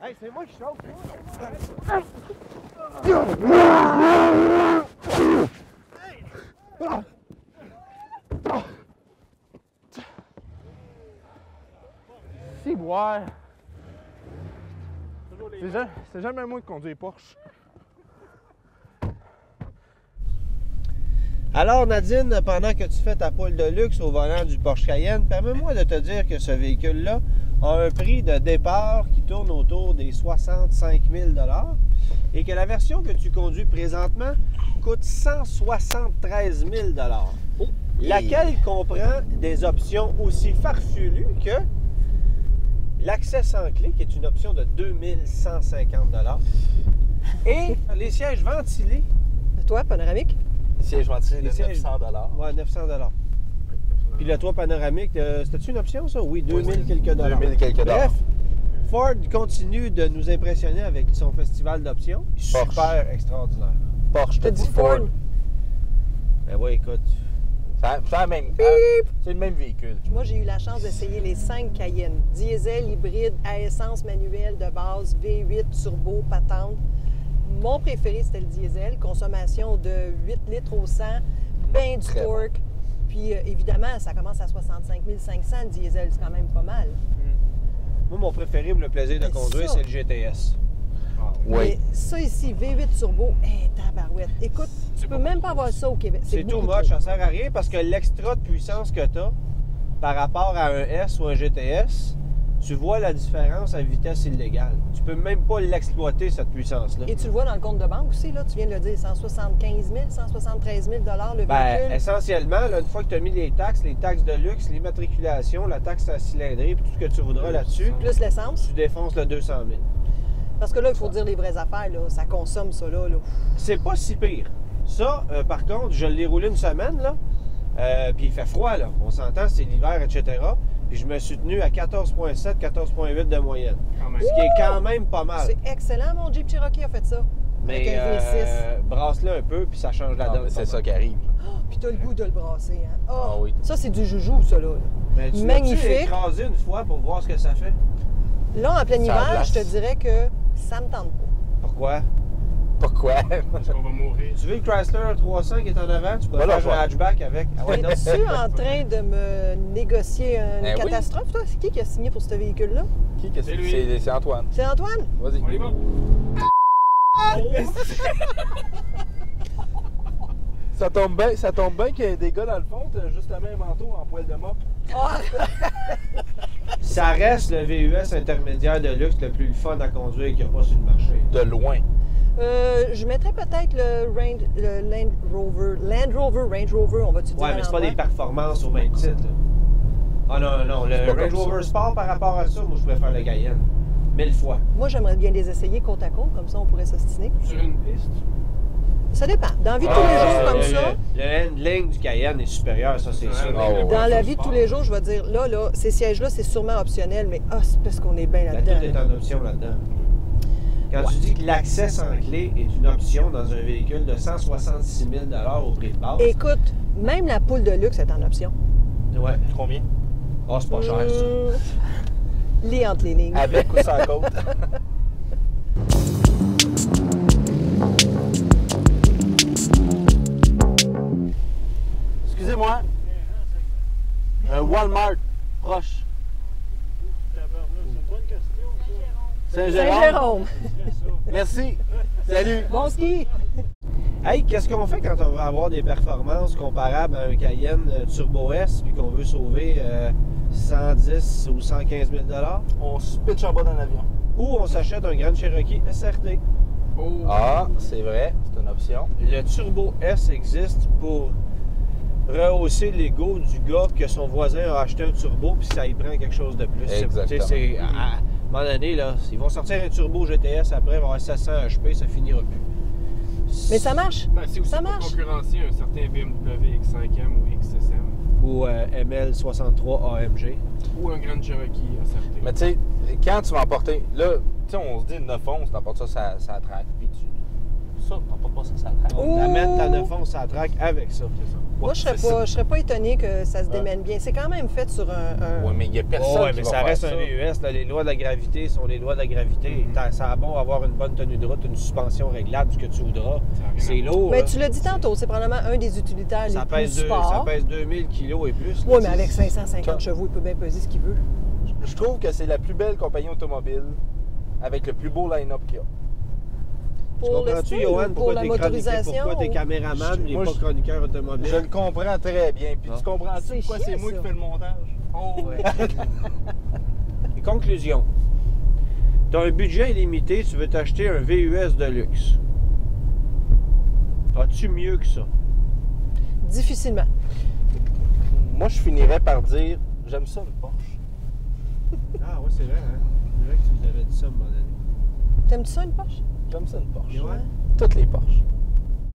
Hey, c'est moi qui chauffe. Si, boire. C'est jamais moi qui conduis Porsche. Alors Nadine, pendant que tu fais ta poule de luxe au volant du Porsche Cayenne, permets-moi de te dire que ce véhicule-là a un prix de départ qui tourne autour des 65 000 $ et que la version que tu conduis présentement coûte 173 000 $, laquelle comprend des options aussi farfelues que l'accès sans clé, qui est une option de 2150 $, et les sièges ventilés. Toi, panoramique? Les sièges ventilés de 900 $. Ouais, 900 $. Puis le toit panoramique, c'était-tu une option, ça? Oui, 2000 quelques dollars. 2000 quelques dollars. Bref, Ford continue de nous impressionner avec son festival d'options. Super extraordinaire. Porsche, T'as dit Ford. Ben oui, écoute. C'est le même véhicule. Moi, j'ai eu la chance d'essayer les 5 Cayenne. Diesel, hybride, à essence manuelle de base, V8, turbo, patente. Mon préféré, c'était le diesel. Consommation de 8 litres au 100, ben du torque. Puis, évidemment, ça commence à 65 500. Le diesel, c'est quand même pas mal. Moi, mon préféré pour le plaisir de conduire, c'est le GTS. Oui. Mais ça ici, V8 turbo, tabarouette. Écoute, tu peux même pas avoir ça au Québec. C'est too much, ça sert à rien parce que l'extra de puissance que tu as par rapport à un S ou un GTS, tu vois la différence à vitesse illégale. Tu peux même pas l'exploiter, cette puissance-là. Et tu le vois dans le compte de banque aussi, là, tu viens de le dire, 175 000, 173 000 $ le véhicule. Essentiellement, là, une fois que tu as mis les taxes de luxe, l'immatriculation, la taxe à cylindrée, puis tout ce que tu voudras là-dessus, plus l'essence. Tu défonces le 200 000. Parce que là, il faut dire les vraies affaires, là, ça consomme ça là. C'est pas si pire. Ça, par contre, je l'ai roulé une semaine, là, puis il fait froid, là. On s'entend, c'est l'hiver, etc. Puis je me suis tenu à 14,7, 14,8 de moyenne. Ce qui est quand même pas mal. C'est excellent, mon Jeep Cherokee a fait ça. Mais brasse-le un peu, puis ça change la donne. C'est ça qui arrive. Oh, puis t'as le goût de le brasser, hein? Oh, Ah oui. Ça, c'est du joujou, ça, là. Mais tu magnifique. L'as-tu écrasé une fois pour voir ce que ça fait? Là, en plein hiver, glace. je te dirais que ça me tente pas. Pourquoi? Pourquoi? Parce qu'on va mourir. Tu veux le Chrysler 300 qui est en avant? Tu peux faire un hatchback avec. Ah ouais, non. Es-tu en train de me négocier une oui. catastrophe, toi? C'est qui a signé pour ce véhicule-là? C'est lui. C'est Antoine. C'est Antoine? Vas-y. On y va. Ça tombe bien qu'il y ait des gars dans le fond, t'as juste le même manteau en poêle de mop. Ah! Ça reste le VUS intermédiaire de luxe le plus fun à conduire qu'il n'y a pas sur le marché. De loin. Je mettrais peut-être le Land Rover, on va-tu dire? Ouais, mais c'est pas des performances au même titre. Là. Ah non, le pas Range comme Rover ça. Sport par rapport à ça, moi je préfère le Cayenne. 1000 fois. Moi, j'aimerais bien les essayer côte à côte, comme ça on pourrait s'ostiner. Sur une piste. Ça dépend. Dans la vie de tous les jours, comme ça, Le handling du Cayenne est supérieur, ça c'est sûr. Ah ouais. dans la vie de tous les jours, je vais dire, là, ces sièges-là, c'est sûrement optionnel, mais c'est parce qu'on est bien La là-dedans. tout est en option là-dedans. Quand tu dis que l'accès sans clé est une option dans un véhicule de 166 000 $ au prix de base. Écoute, même la poule de luxe est en option. Ouais. Combien? Oh, c'est pas cher ça. Lis entre les lignes. Avec ou sans côte? Excusez-moi. Walmart, proche. Saint-Jérôme. Merci. Salut. Bon ski. Hey, qu'est-ce qu'on fait quand on veut avoir des performances comparables à un Cayenne Turbo S puis qu'on veut sauver 110 ou 115 000 $? On se pitch en bas dans l'avion. Ou on s'achète un Grand Cherokee SRT. Oh. Ah, c'est vrai. C'est une option. Le Turbo S existe pour rehausser l'ego du gars que son voisin a acheté un turbo puis ça y prend quelque chose de plus. Exactement. À un moment donné, là, ils vont sortir un turbo GTS après, il va avoir 700 HP, ça finira plus. Mais ça marche. Ben, c'est aussi Ça pour marche. concurrencer un certain BMW X5M ou X6M. Ou ML63 AMG. Ou un Grand Cherokee SRT. Mais tu sais, quand tu vas emporter, là, tu sais, on se dit 911, t'emportes ça, ça traque, puis ça, t'emportes pas ça, ça traque. On Ouh! amène ta 911 à la traque avec ça. Moi, je serais pas étonné que ça se démène bien. C'est quand même fait sur un... Oui, mais il n'y a personne Ouais, qui mais va ça faire reste ça. un VUS. Là, les lois de la gravité sont les lois de la gravité. Ça a bon avoir une bonne tenue de route, une suspension réglable, ce que tu voudras. C'est lourd. Mais là. tu l'as dit tantôt, c'est probablement un des utilitaires Ça les plus pèse, sport. ça pèse 2000 kilos et plus. Oui, mais avec 550 chevaux, il peut bien peser ce qu'il veut. Je trouve que c'est la plus belle compagnie automobile avec le plus beau line-up qu'il y a. Tu Pour le comprends-tu, style Johan, ou pour pourquoi la t'es motorisation? pourquoi t'es ou- caméraman et Moi, pas je- chroniqueur automobile? Je le comprends très bien. Puis Ah. tu comprends-tu C'est pourquoi chiant, c'est moi ça. qui fais le montage? Oh, ouais. Et conclusion. Tu as un budget illimité, tu veux t'acheter un VUS de luxe. As-tu mieux que ça? Difficilement. Moi, je finirais par dire, j'aime ça une Porsche. Ah ouais, c'est vrai, hein? C'est vrai que tu nous avais dit ça à un moment donné. T'aimes-tu ça, une Porsche? J'aime ça une Porsche. Ouais. Toutes les Porsches.